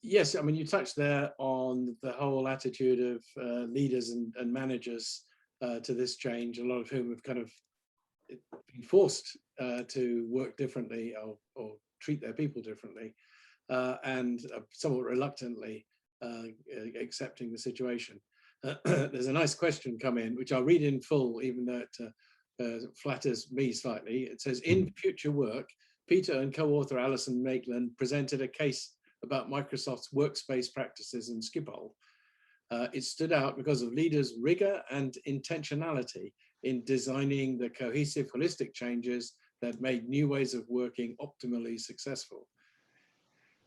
Yes, I mean, you touched there on the whole attitude of leaders and managers to this change, a lot of whom have kind of been forced to work differently or treat their people differently, and somewhat reluctantly accepting the situation. There's a nice question come in, which I'll read in full, even though it flatters me slightly. It says, in Future Work, Peter and co-author Alison Maitland presented a case about Microsoft's workspace practices in Schiphol. It stood out because of leaders' rigor and intentionality in designing the cohesive, holistic changes that made new ways of working optimally successful.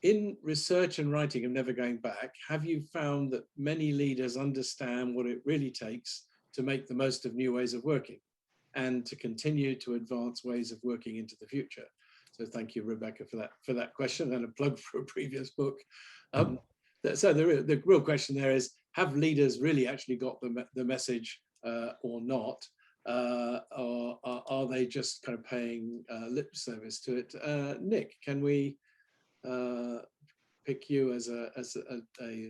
In research and writing of Never Going Back, have you found that many leaders understand what it really takes to make the most of new ways of working and to continue to advance ways of working into the future? So thank you, Rebecca, for that question, and a plug for a previous book. So the real question there is, have leaders really actually got the message or not? Or are they just kind of paying lip service to it? Nick, can we pick you as a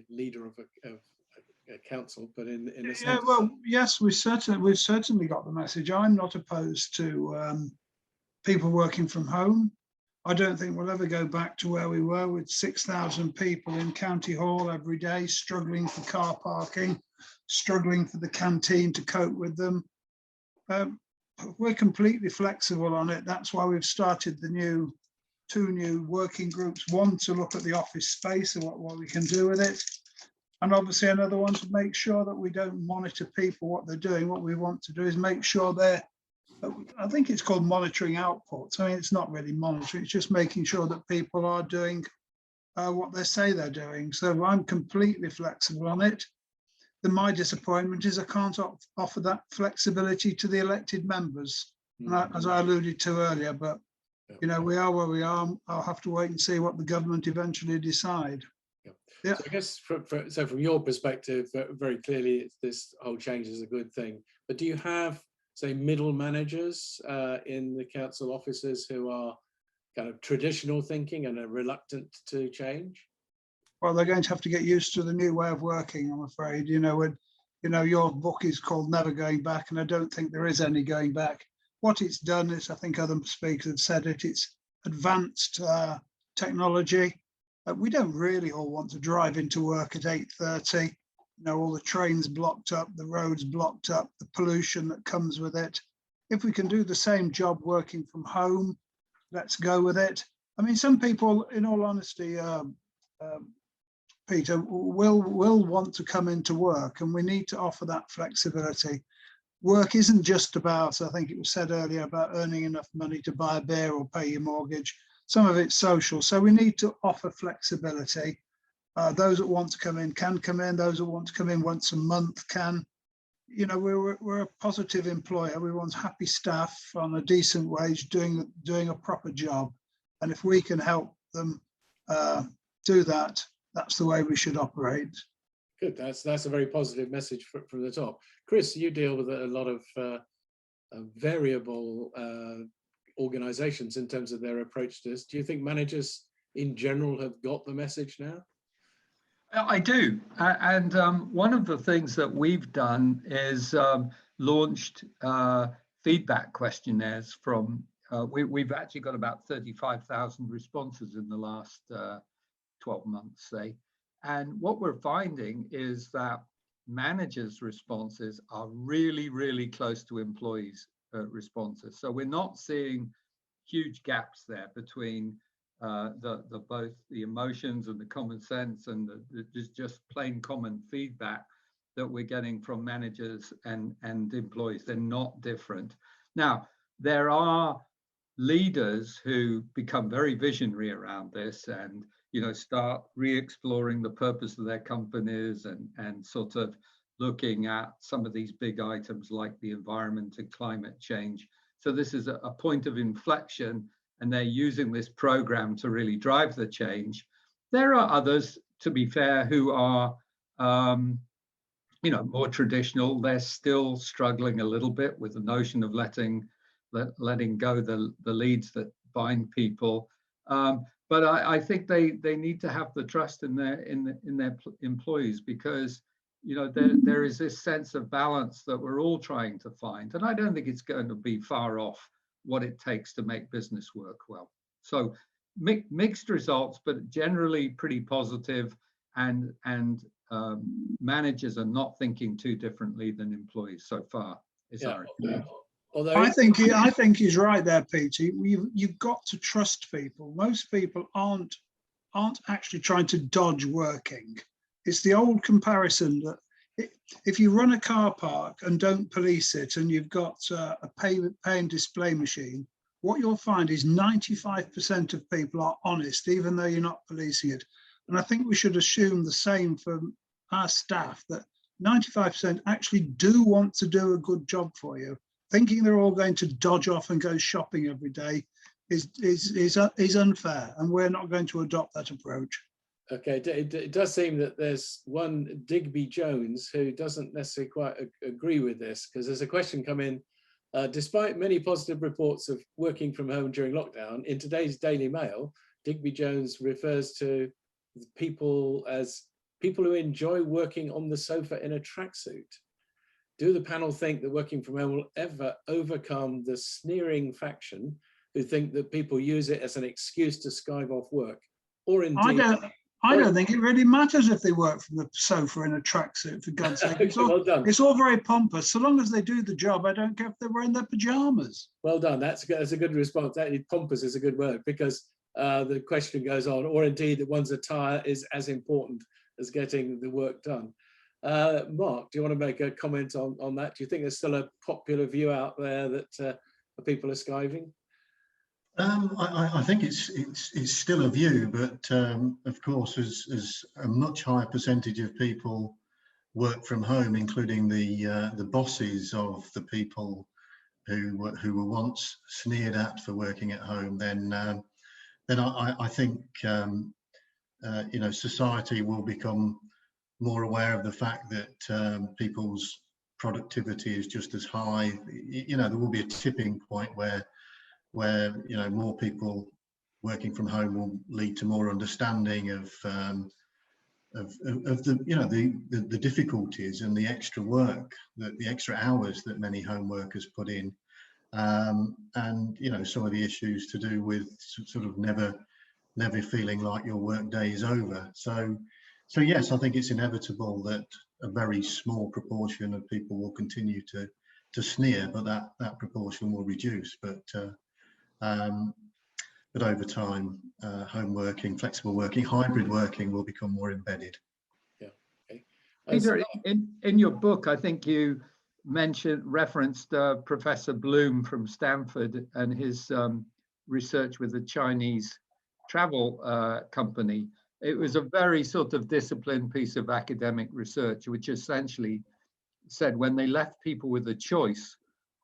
leader of a council, but in a sense? Yeah, well, yes, we've certainly got the message. I'm not opposed to people working from home. I don't think we'll ever go back to where we were with 6,000 people in County Hall every day, struggling for car parking, struggling for the canteen to cope with them. We're completely flexible on it. That's why we've started the two new working groups, one to look at the office space and what we can do with it. And obviously another one to make sure that we don't monitor people, what they're doing. What we want to do is make sure I think it's called monitoring outputs. I mean, it's not really monitoring, it's just making sure that people are doing what they say they're doing. So I'm completely flexible on it. My disappointment is I can't offer that flexibility to the elected members, as I alluded to earlier, but you know, we are where we are. I'll have to wait and see what the government eventually decide. Yeah. So I guess from your perspective, very clearly this whole change is a good thing. But do you have, say, middle managers in the council offices who are kind of traditional thinking and are reluctant to change? Well, they're going to have to get used to the new way of working, I'm afraid. You know, your book is called Never Going Back, and I don't think there is any going back. What it's done is, I think other speakers have said it, it's advanced technology. We don't really all want to drive into work at 8:30. You know, all the trains blocked up, the roads blocked up, the pollution that comes with it. If we can do the same job working from home, let's go with it. I mean, some people, in all honesty, Peter, will want to come into work, and we need to offer that flexibility. Work isn't just about, I think it was said earlier, about earning enough money to buy a beer or pay your mortgage. Some of it's social. So we need to offer flexibility. Those that want to come in can come in. Those that want to come in once a month can. You know, we're a positive employer. We want happy staff on a decent wage doing a proper job. And if we can help them do that, that's the way we should operate. Good. That's a very positive message from the top. Chris, you deal with a lot of variable organizations in terms of their approach to this. Do you think managers in general have got the message now? I do. And one of the things that we've done is launched feedback questionnaires from, we've actually got about 35,000 responses in the last 12 months, say. And what we're finding is that managers' responses are really, really close to employees' responses. So we're not seeing huge gaps there between both the emotions and the common sense and there's just plain common feedback that we're getting from managers and employees. They're not different. Now, there are leaders who become very visionary around this and start re-exploring the purpose of their companies and sort of looking at some of these big items like the environment and climate change. So this is a point of inflection, and they're using this program to really drive the change. There are others, to be fair, who are more traditional. They're still struggling a little bit with the notion of letting go the leads that bind people. but I think they need to have the trust in their employees, because there is this sense of balance that we're all trying to find, and I don't think it's going to be far off what it takes to make business work well. So mixed results, but generally pretty positive, and managers are not thinking too differently than employees so far. Yeah. Although I think he's right there, Peter. You've got to trust people. Most people aren't actually trying to dodge working. It's the old comparison that if you run a car park and don't police it, and you've got a pay and display machine, what you'll find is 95% of people are honest, even though you're not policing it. And I think we should assume the same for our staff, that 95% actually do want to do a good job for you. Thinking they're all going to dodge off and go shopping every day is unfair, and we're not going to adopt that approach. Okay, it does seem that there's one Digby Jones who doesn't necessarily quite agree with this, because there's a question come in. Despite many positive reports of working from home during lockdown, in today's Daily Mail, Digby Jones refers to people as people who enjoy working on the sofa in a tracksuit. Do the panel think that working from home will ever overcome the sneering faction who think that people use it as an excuse to skive off work? Or indeed, I don't think it really matters if they work from the sofa in a tracksuit, for God's sake. Okay, well done. It's all very pompous. So long as they do the job, I don't care if they're wearing their pajamas. Well done. That's a good response. That, pompous is a good word, because the question goes on, or indeed that one's attire is as important as getting the work done. Mark, do you want to make a comment on that? Do you think there's still a popular view out there that people are skiving? I think it's still a view, but of course, as a much higher percentage of people work from home, including the bosses of the people who were once sneered at for working at home, then I think society will become more aware of the fact that people's productivity is just as high. There will be a tipping point where more people working from home will lead to more understanding of the difficulties and the extra work, the extra hours that many home workers put in, and some of the issues to do with sort of never feeling like your work day is over. So yes, I think it's inevitable that a very small proportion of people will continue to sneer, but that proportion will reduce. But over time, home working, flexible working, hybrid working will become more embedded. Yeah. Okay. Peter, in your book, I think you referenced Professor Bloom from Stanford and his research with the Chinese travel company. It was a very sort of disciplined piece of academic research, which essentially said when they left people with a choice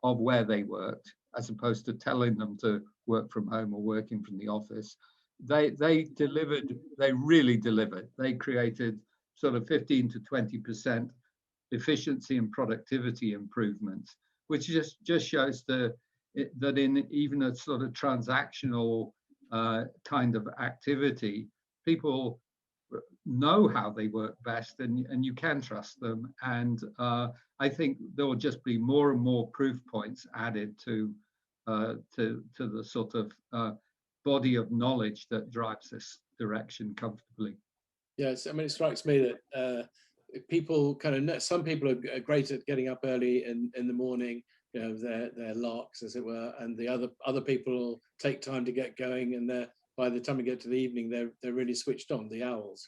of where they worked, as opposed to telling them to work from home or working from the office, they really delivered. They created sort of 15 to 20% efficiency and productivity improvements, which just shows that in even a sort of transactional kind of activity, people know how they work best, and you can trust them. And I think there will just be more and more proof points added to the sort of body of knowledge that drives this direction comfortably. Yes, I mean, it strikes me that people kind of know, some people are great at getting up early in the morning, their larks, as it were, and the other people take time to get going, and by the time we get to the evening, they're really switched on, the owls,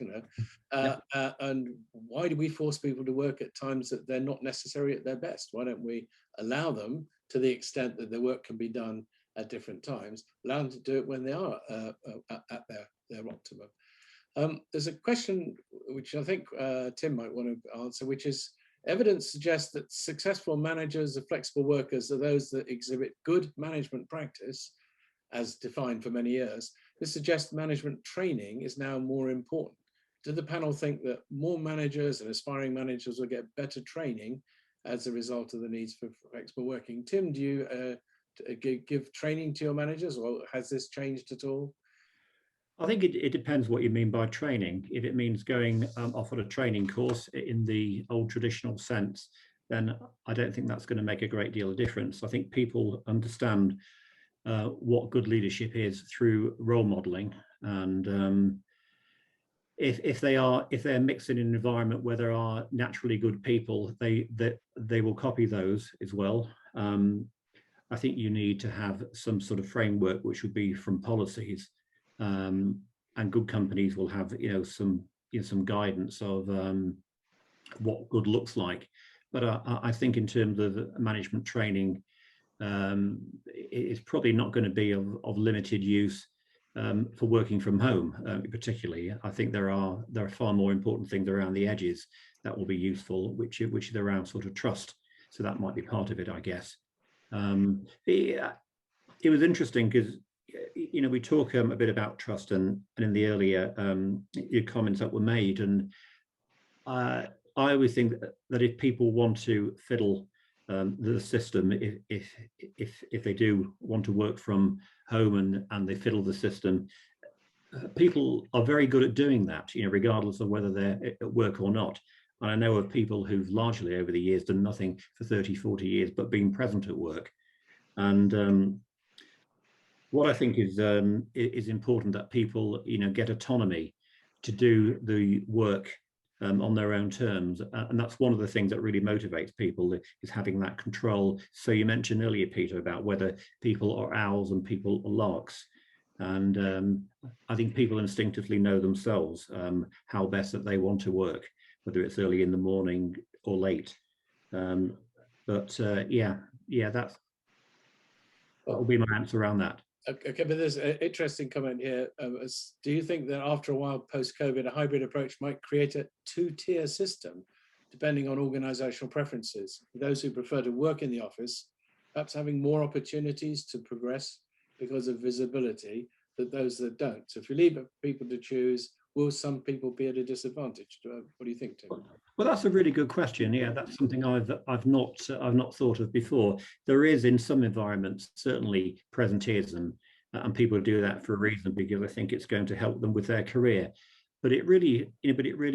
and why do we force people to work at times that they're not necessarily at their best? Why don't we allow them, to the extent that the work can be done at different times, allow them to do it when they are at their optimum? There's a question which I think Tim might want to answer, which is, evidence suggests that successful managers of flexible workers are those that exhibit good management practice, as defined for many years. This suggests management training is now more important. Do the panel think that more managers and aspiring managers will get better training as a result of the needs for flexible working? Tim, do you give training to your managers, or has this changed at all? I think it depends what you mean by training. If it means going off on a training course in the old traditional sense, then I don't think that's going to make a great deal of difference. I think people understand what good leadership is through role modeling, and if they're mixed in an environment where there are naturally good people, they will copy those as well. I think you need to have some sort of framework, which would be from policies, and good companies will have some guidance of what good looks like. But I think in terms of management training, it's probably not going to be of limited use for working from home, particularly. I think there are far more important things around the edges that will be useful, which is around sort of trust. So that might be part of it, I guess. It was interesting because we talk a bit about trust, and in the earlier your comments that were made, and I always think that if people want to fiddle the system, if they do want to work from home and they fiddle the system, people are very good at doing that, regardless of whether they're at work or not. And I know of people who've largely over the years done nothing for 30, 40 years, but been present at work. And what I think is important that people, get autonomy to do the work on their own terms, and that's one of the things that really motivates people, is having that control. So you mentioned earlier, Peter, about whether people are owls and people are larks, and I think people instinctively know themselves how best that they want to work, whether it's early in the morning or late. That will be my answer around that. Okay, but there's an interesting comment here. Do you think that after a while, post-COVID, a hybrid approach might create a two-tier system, depending on organizational preferences? Those who prefer to work in the office, perhaps having more opportunities to progress because of visibility than those that don't. So if you leave people to choose, will some people be at a disadvantage? What do you think, Tim? Well, that's a really good question. Yeah, that's something I've not thought of before. There is, in some environments, certainly presenteeism, and people do that for a reason, because I think it's going to help them with their career. But it really,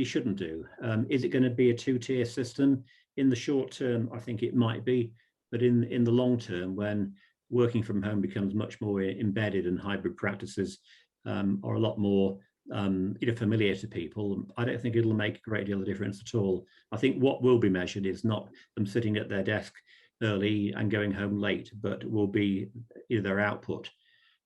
shouldn't do. Is it going to be a two-tier system? In the short term, I think it might be, but in the long term, when working from home becomes much more embedded and hybrid practices are a lot more familiar to people, I don't think it'll make a great deal of difference at all. I think what will be measured is not them sitting at their desk early and going home late, but will be their output.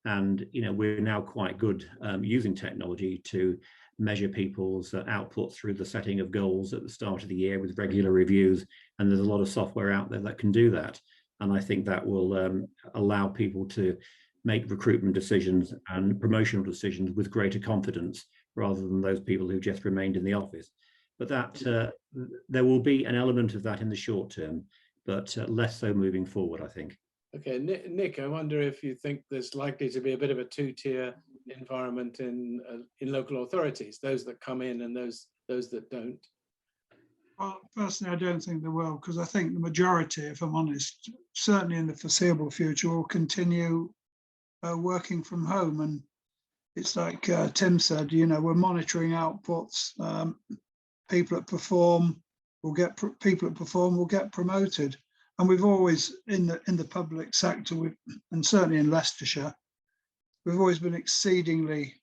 And we're now quite good using technology to measure people's output through the setting of goals at the start of the year with regular reviews, and there's a lot of software out there that can do that. And I think that will allow people to make recruitment decisions and promotional decisions with greater confidence, rather than those people who just remained in the office. But that there will be an element of that in the short term, but less so moving forward, I think. Okay, Nick, I wonder if you think there's likely to be a bit of a two-tier environment in local authorities, those that come in and those that don't. Well, personally, I don't think there will, because I think the majority, if I'm honest, certainly in the foreseeable future, will continue working from home. And it's like Tim said, we're monitoring outputs. People that perform will get promoted. And we've always, in the public sector, and certainly in Leicestershire, we've always been exceedingly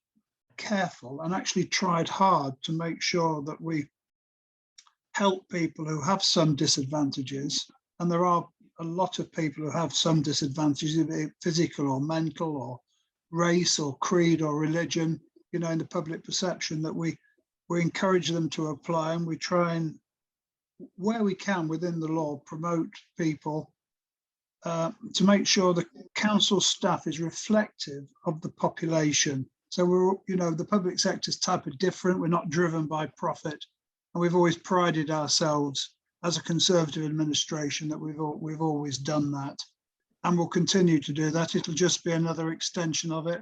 careful and actually tried hard to make sure that we help people who have some disadvantages. And there are a lot of people who have some disadvantages, be it physical or mental or race or creed or religion, in the public perception, that we encourage them to apply, and we try and, where we can within the law, promote people to make sure the council staff is reflective of the population. So we're, the public sector's type of different. We're not driven by profit, and we've always prided ourselves as a Conservative administration that we've always done that, and we'll continue to do that. It'll just be another extension of it,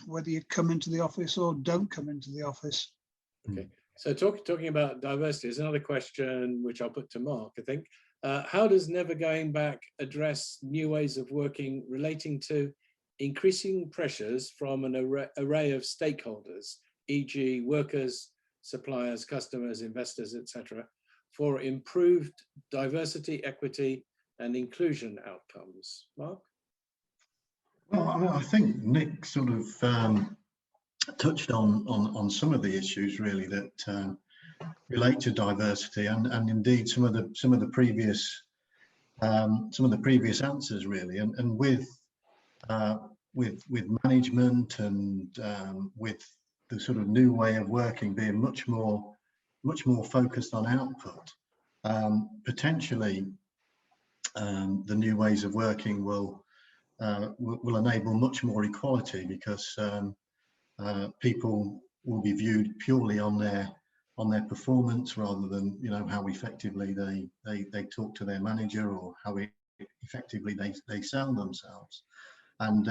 whether you come into the office or don't come into the office. Okay. So talking about diversity is another question which I'll put to Mark, I think. How does Never Going Back address new ways of working relating to increasing pressures from an array of stakeholders, e.g. workers, suppliers, customers, investors, etc., for improved diversity, equity, and inclusion outcomes. Mark? Well, I think Nick sort of touched on some of the issues really that relate to diversity, and indeed some of the previous answers really, and with management and with the sort of new way of working being much more focused on output, potentially the new ways of working will enable much more equality, because people will be viewed purely on their performance rather than, you know, how effectively they talk to their manager or how effectively they sell themselves. And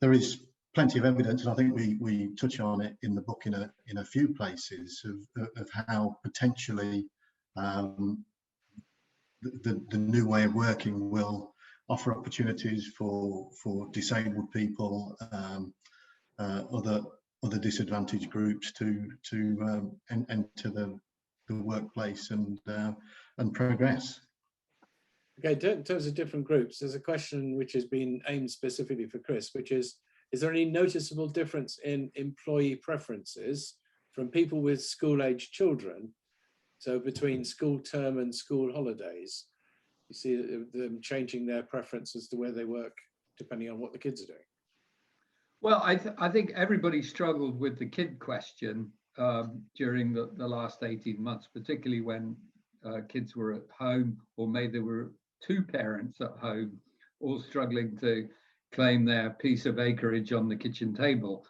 there is plenty of evidence, and I think we touch on it in the book in a few places, of how potentially the new way of working will offer opportunities for disabled people, other disadvantaged groups to enter the workplace and progress. Okay, in terms of different groups, there's a question which has been aimed specifically for Chris, which is there any noticeable difference in employee preferences from people with school-aged children, so between school term and school holidays? You see them changing their preferences to where they work depending on what the kids are doing. Well, I think everybody struggled with the kid question during the last 18 months, particularly when kids were at home, or maybe there were two parents at home, all struggling to claim their piece of acreage on the kitchen table.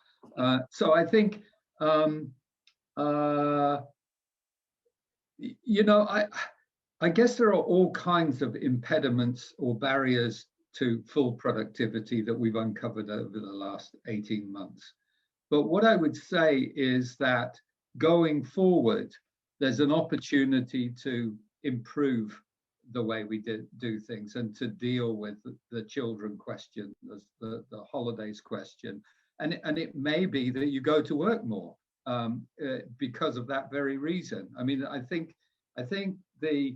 So I think, you know, I guess there are all kinds of impediments or barriers to full productivity that we've uncovered over the last 18 months. But what I would say is that going forward, there's an opportunity to improve the way we do things and to deal with the children question, the holidays question. And it may be that you go to work more because of that very reason. I mean, I think there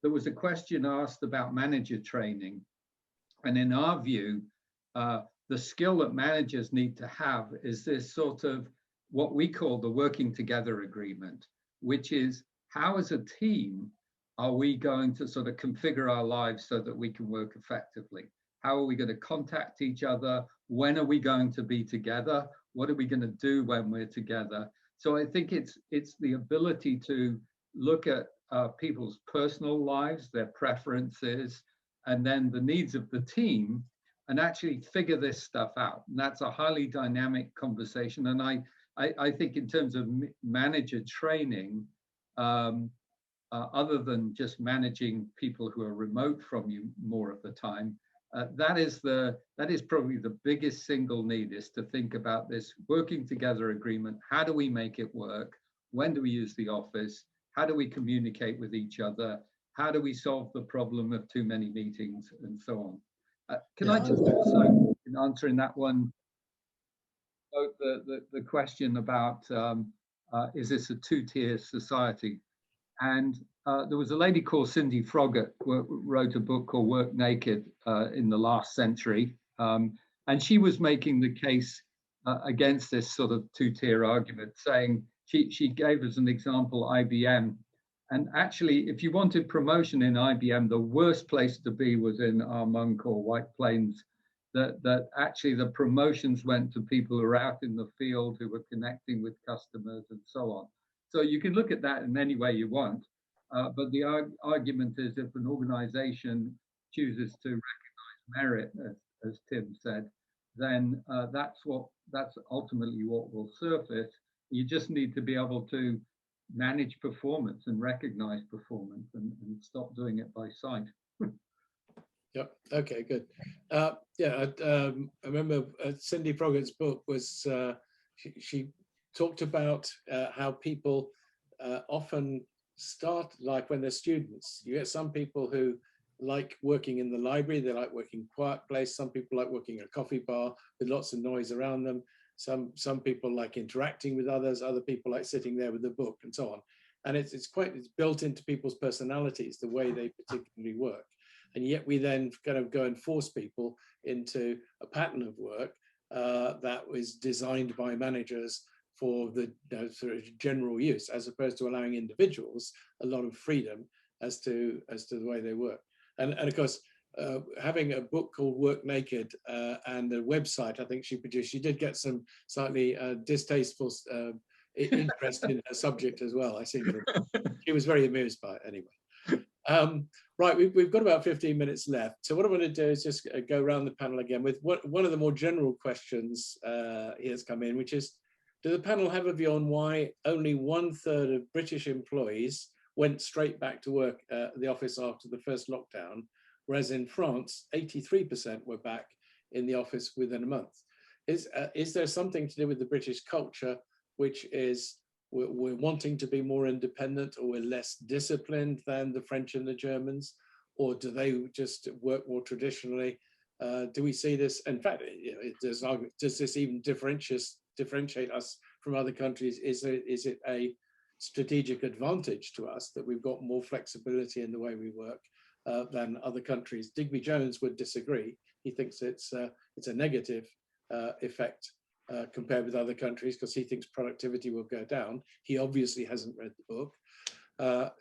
was a question asked about manager training. And in our view, the skill that managers need to have is this sort of what we call the working together agreement, which is how as a team are we going to sort of configure our lives so that we can work effectively? How are we going to contact each other? When are we going to be together? What are we going to do when we're together? So I think it's the ability to look at people's personal lives, their preferences, and then the needs of the team, and actually figure this stuff out. And that's a highly dynamic conversation. And I think in terms of manager training, other than just managing people who are remote from you more of the time, that is probably the biggest single need, is to think about this working together agreement. How do we make it work? When do we use the office? How do we communicate with each other? How do we solve the problem of too many meetings and so on? Can I just also, in answering that one, note the question about is this a two-tier society? And there was a lady called Cindy Froggatt who wrote a book called Work Naked in the last century. And she was making the case against this sort of two-tier argument, saying, she gave us an example, IBM. And actually, if you wanted promotion in IBM, the worst place to be was in Armonk or White Plains. That actually the promotions went to people who are out in the field, who were connecting with customers and so on. So you can look at that in any way you want. But the argument is, if an organization chooses to recognize merit, as Tim said, then that's ultimately what will surface. You just need to be able to manage performance and recognize performance and stop doing it by sight. Yep. Okay, good. Yeah, I remember Cindy Froggatt's book was, she talked about how people often start, like when they're students. You get some people who like working in the library, they like working quiet place. Some people like working in a coffee bar with lots of noise around them. Some people like interacting with others. Other people like sitting there with a book and so on. And it's built into people's personalities, the way they particularly work. And yet we then kind of go and force people into a pattern of work that was designed by managers for the sort of general use, as opposed to allowing individuals a lot of freedom as to the way they work. And of course, having a book called Work Naked and a website, I think she produced, she did get some slightly distasteful interest in her subject as well. I seem to remember. She was very amused by it anyway. Right, we've got about 15 minutes left. So what I want to do is just go around the panel again with one of the more general questions has come in, which is, do the panel have a view on why only 1/3 of British employees went straight back to work at the office after the first lockdown, whereas in France, 83% were back in the office within a month? Is there something to do with the British culture, which is we're wanting to be more independent, or we're less disciplined than the French and the Germans, or do they just work more traditionally? Do we see this? In fact, does this even differentiate us from other countries? Is it a strategic advantage to us that we've got more flexibility in the way we work than other countries? Digby Jones would disagree. He thinks it's a negative effect compared with other countries, because he thinks productivity will go down. He obviously hasn't read the book. But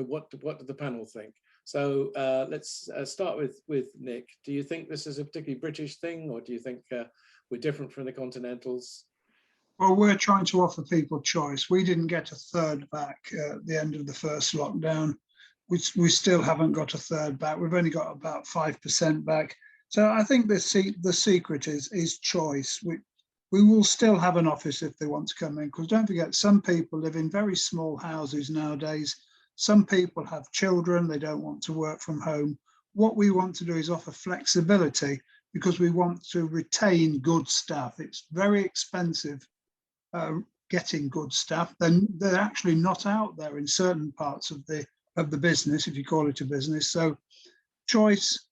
what do the panel think? So let's start with Nick. Do you think this is a particularly British thing, or do you think we're different from the continentals? Well, we're trying to offer people choice. We didn't get 1/3 back at the end of the first lockdown. We still haven't got 1/3 back. We've only got about 5% back. So I think the secret is choice. We will still have an office if they want to come in, because don't forget, some people live in very small houses nowadays. Some people have children, they don't want to work from home. What we want to do is offer flexibility, because we want to retain good staff. It's very expensive getting good staff. Then they're actually not out there in certain parts of the business, if you call it a business. So choice.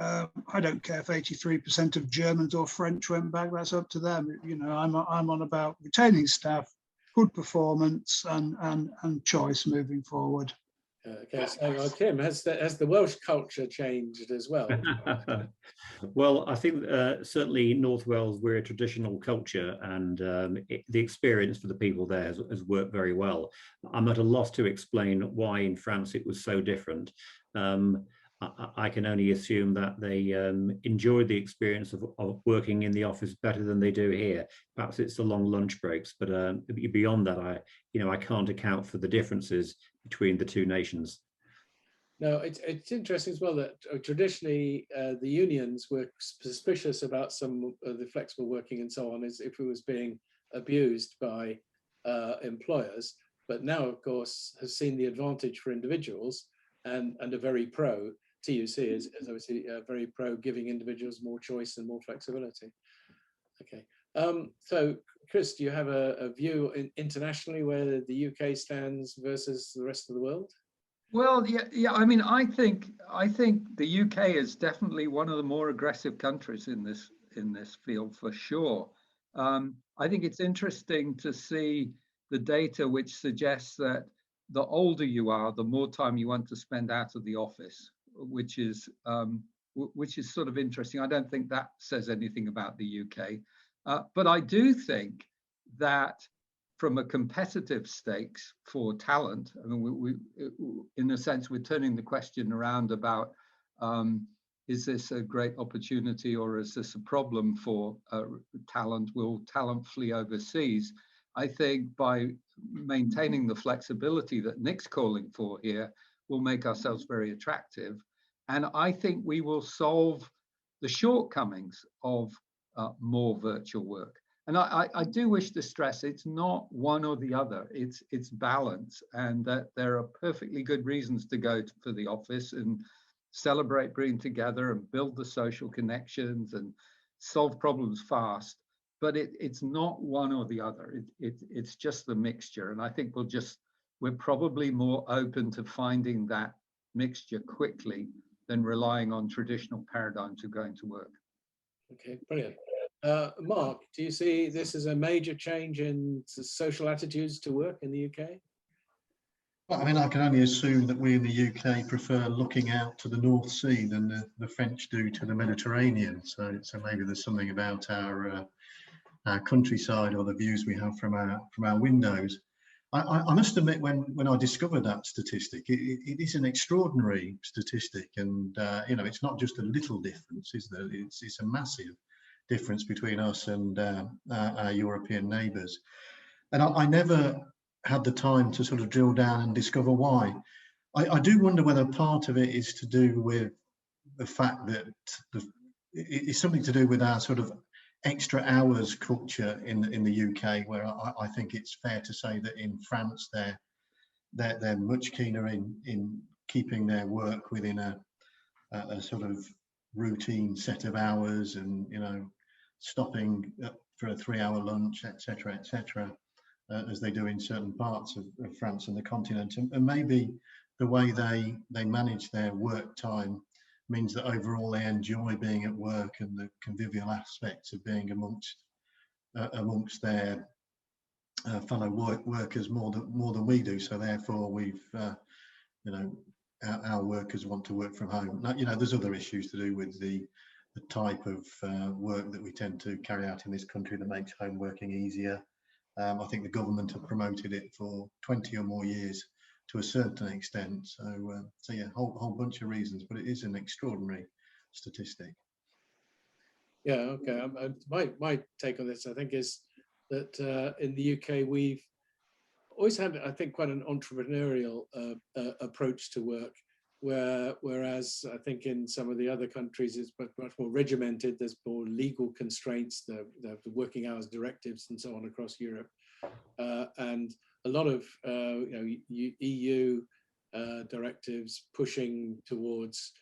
I don't care if 83% of Germans or French went back. That's up to them. You know, I'm on about retaining staff, good performance, and choice moving forward. Okay, so Tim, has the Welsh culture changed as well? Well, I think certainly North Wales, we're a traditional culture, and the experience for the people there has worked very well. I'm at a loss to explain why in France it was so different. I can only assume that they enjoyed the experience of working in the office better than they do here. Perhaps it's the long lunch breaks, but beyond that, I can't account for the differences between the two nations. No, it's interesting as well that traditionally the unions were suspicious about some of the flexible working and so on, as if it was being abused by employers. But now, of course, has seen the advantage for individuals and are very pro. TUC is obviously very pro giving individuals more choice and more flexibility. Okay, so Chris, do you have a view internationally where the UK stands versus the rest of the world? Well, yeah. I mean, I think the UK is definitely one of the more aggressive countries in this field for sure. I think it's interesting to see the data which suggests that the older you are, the more time you want to spend out of the office, which is sort of interesting. I don't think that says anything about the UK, but I do think that from a competitive stakes for talent, I mean, we in a sense, we're turning the question around about is this a great opportunity or is this a problem for talent? Will talent flee overseas? I think by maintaining the flexibility that Nick's calling for here, will make ourselves very attractive. And I think we will solve the shortcomings of more virtual work. And I do wish to stress it's not one or the other, it's balance, and that there are perfectly good reasons to go for the office and celebrate being together and build the social connections and solve problems fast. But it's not one or the other, it's just the mixture. And I think we're probably more open to finding that mixture quickly than relying on traditional paradigms of going to work. Okay, brilliant. Mark, do you see this as a major change in social attitudes to work in the UK? Well, I mean, I can only assume that we in the UK prefer looking out to the North Sea than the French do to the Mediterranean. So maybe there's something about our countryside or the views we have from our windows. I must admit, when I discovered that statistic, it is an extraordinary statistic, and you know, it's not just a little difference, is there? It's a massive difference between us and our European neighbours. And I never had the time to sort of drill down and discover why. I do wonder whether part of it is to do with the fact that it's something to do with our sort of extra hours culture in the UK, where I think it's fair to say that in France they're much keener in keeping their work within a sort of routine set of hours, and you know, stopping for a 3-hour lunch, etc., as they do in certain parts of France and the continent. And maybe the way they manage their work time means that overall they enjoy being at work, and the convivial aspects of being amongst their fellow workers more than we do. So therefore we've you know, our workers want to work from home. Now, you know, there's other issues to do with the type of work that we tend to carry out in this country that makes home working easier. I think the government have promoted it for 20 or more years to a certain extent. So yeah, whole bunch of reasons, but it is an extraordinary statistic. Yeah, okay. My take on this, I think, is that in the UK we've always had, I think, quite an entrepreneurial approach to work, whereas I think in some of the other countries it's much more regimented. There's more legal constraints, the working hours directives and so on across Europe, and a lot of you know, EU directives pushing towards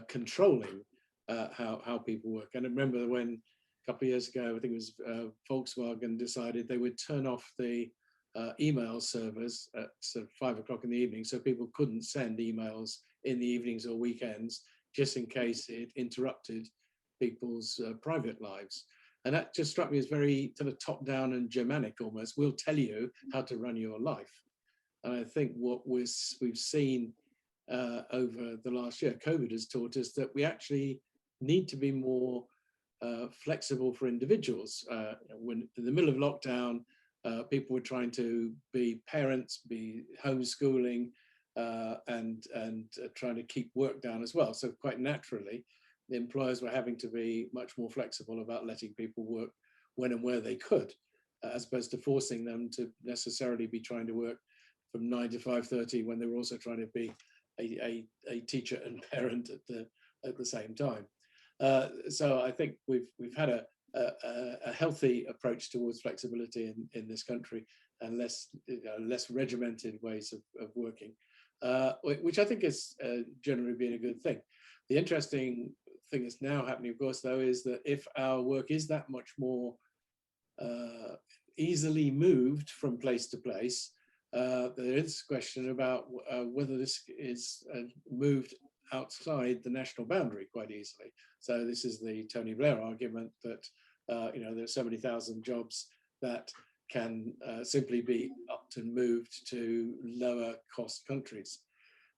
controlling how people work. And I remember when a couple of years ago, I think it was Volkswagen decided they would turn off the email servers at sort of 5 o'clock in the evening, so people couldn't send emails in the evenings or weekends, just in case it interrupted people's private lives. And that just struck me as very sort of top down and Germanic almost. We'll tell you how to run your life. And I think what we've seen over the last year, COVID has taught us that we actually need to be more flexible for individuals. When in the middle of lockdown, people were trying to be parents, be homeschooling, and trying to keep work down as well. So quite naturally, the employers were having to be much more flexible about letting people work when and where they could, as opposed to forcing them to necessarily be trying to work from 9 to 5:30 when they were also trying to be a teacher and parent at the same time. So I think we've had a healthy approach towards flexibility in this country, and less regimented ways of working, which I think is generally been a good thing. The interesting thing that's now happening, of course, though, is that if our work is that much more easily moved from place to place, there is a question about whether this is moved outside the national boundary quite easily. So this is the Tony Blair argument that you know, there's so many thousand jobs that can simply be upped and moved to lower cost countries.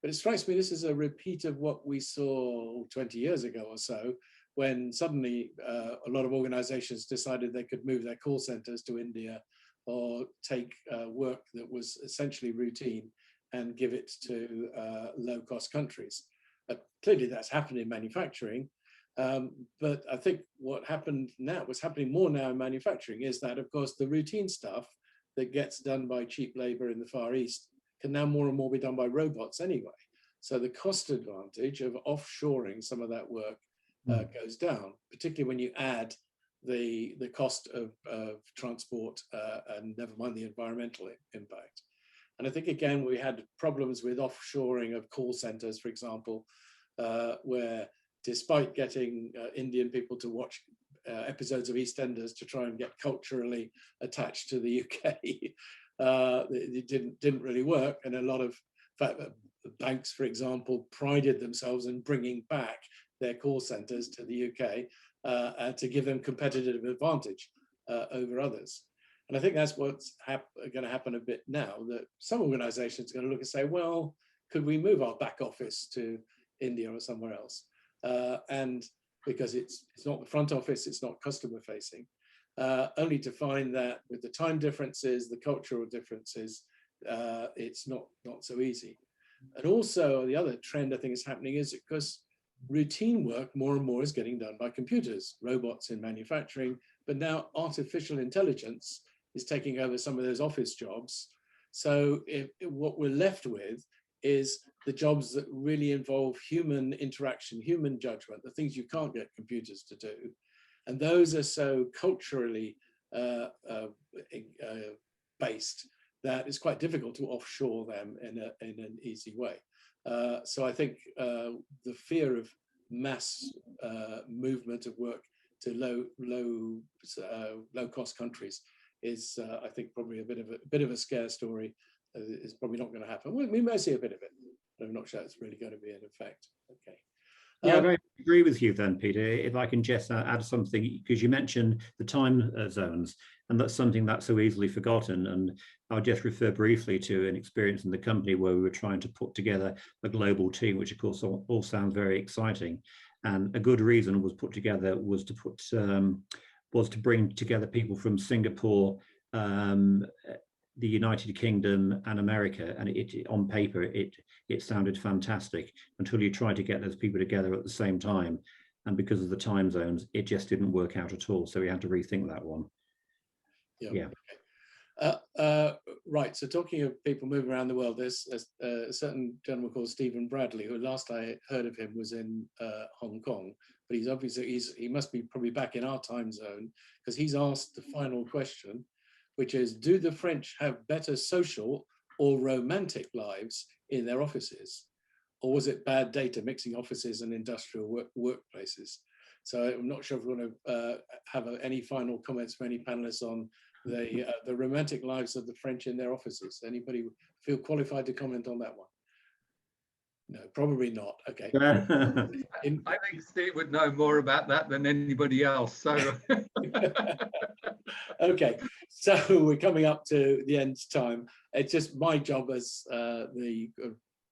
But it strikes me this is a repeat of what we saw 20 years ago or so, when suddenly a lot of organizations decided they could move their call centers to India, or take work that was essentially routine and give it to low-cost countries. Clearly that's happened in manufacturing, but I think what's happening more now in manufacturing is that, of course, the routine stuff that gets done by cheap labor in the Far East can now more and more be done by robots anyway. So the cost advantage of offshoring some of that work goes down, particularly when you add the cost of transport and never mind the environmental impact. And I think, again, we had problems with offshoring of call centers, for example, where despite getting Indian people to watch episodes of EastEnders to try and get culturally attached to the UK, it didn't really work. And a lot of, in fact, banks, for example, prided themselves in bringing back their call centers to the UK to give them competitive advantage over others. And I think that's what's going to happen a bit now, that some organizations are going to look and say, well, could we move our back office to India or somewhere else? And because it's not the front office, it's not customer facing, only to find that with the time differences, the cultural differences, it's not so easy. And also the other trend I think is happening is because routine work more and more is getting done by computers, robots in manufacturing, but now artificial intelligence is taking over some of those office jobs. So what we're left with is the jobs that really involve human interaction, human judgment, the things you can't get computers to do. And those are so culturally based that it's quite difficult to offshore them in an easy way. So I think the fear of mass movement of work to low cost countries is, I think, probably a bit of a scare story. Is probably not going to happen. We may see a bit of it, but I'm not sure it's really going to be an effect. Okay. Yeah, I very agree with you then, Peter. If I can just add something, because you mentioned the time zones, and that's something that's so easily forgotten. And I'll just refer briefly to an experience in the company where we were trying to put together a global team, which of course all sounds very exciting. And a good reason was put together was to bring together people from Singapore, the United Kingdom and America, and on paper it sounded fantastic until you tried to get those people together at the same time, and because of the time zones it just didn't work out at all, so we had to rethink that one. Yeah. Right, so talking of people moving around the world, there's a certain gentleman called Stephen Bradley, who last I heard of him was in Hong Kong, but he's obviously he must be probably back in our time zone, because he's asked the final question, which is, do the French have better social or romantic lives in their offices? Or was it bad data mixing offices and industrial workplaces? So I'm not sure if we want to have any final comments from any panelists on the romantic lives of the French in their offices. Anybody feel qualified to comment on that one? No, probably not. Okay. I think Steve would know more about that than anybody else. So okay, so we're coming up to the end time. It's just my job as the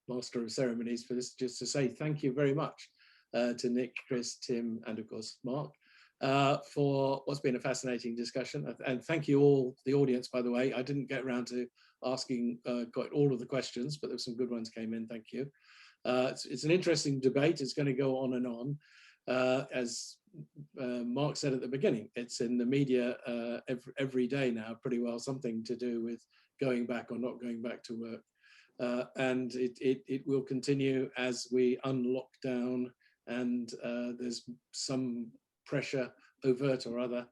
master of ceremonies for this, just to say thank you very much to Nick, Chris, Tim, and of course Mark for what's been a fascinating discussion. And thank you all, the audience, by the way. I didn't get around to asking quite all of the questions, but there's some good ones came in. Thank you. It's an interesting debate. It's going to go on and on. As Mark said at the beginning, it's in the media every day now, pretty well, something to do with going back or not going back to work. And it will continue as we unlock down, and there's some pressure, overt or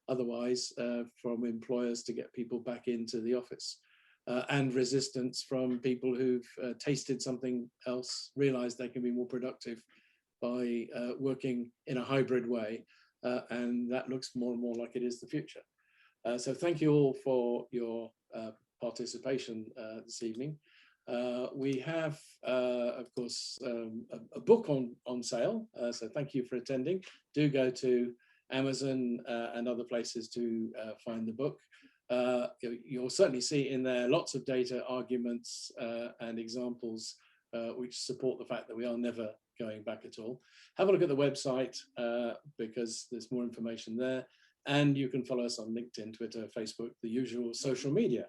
otherwise, from employers to get people back into the office. And resistance from people who've tasted something else, realized they can be more productive by working in a hybrid way. And that looks more and more like it is the future. So thank you all for your participation this evening. We have, of course, a book on sale. So thank you for attending. Do go to Amazon and other places to find the book. You'll certainly see in there lots of data, arguments, and examples which support the fact that we are never going back at all. Have a look at the website because there's more information there. And you can follow us on LinkedIn, Twitter, Facebook, the usual social media.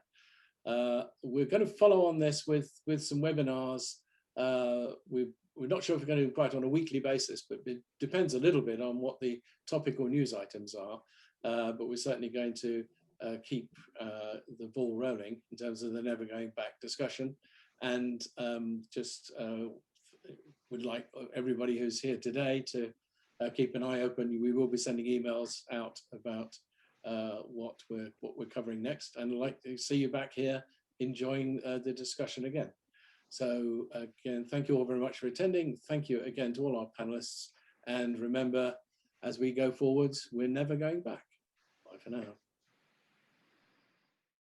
We're going to follow on this with some webinars. We're not sure if we're going to do quite on a weekly basis, but it depends a little bit on what the topical news items are. But we're certainly going to keep the ball rolling in terms of the never going back discussion. And just would like everybody who's here today to keep an eye open. We will be sending emails out about what we're covering next, and I'd like to see you back here enjoying the discussion again. So again, thank you all very much for attending. Thank you again to all our panelists, and remember, as we go forwards, we're never going back. Bye for now.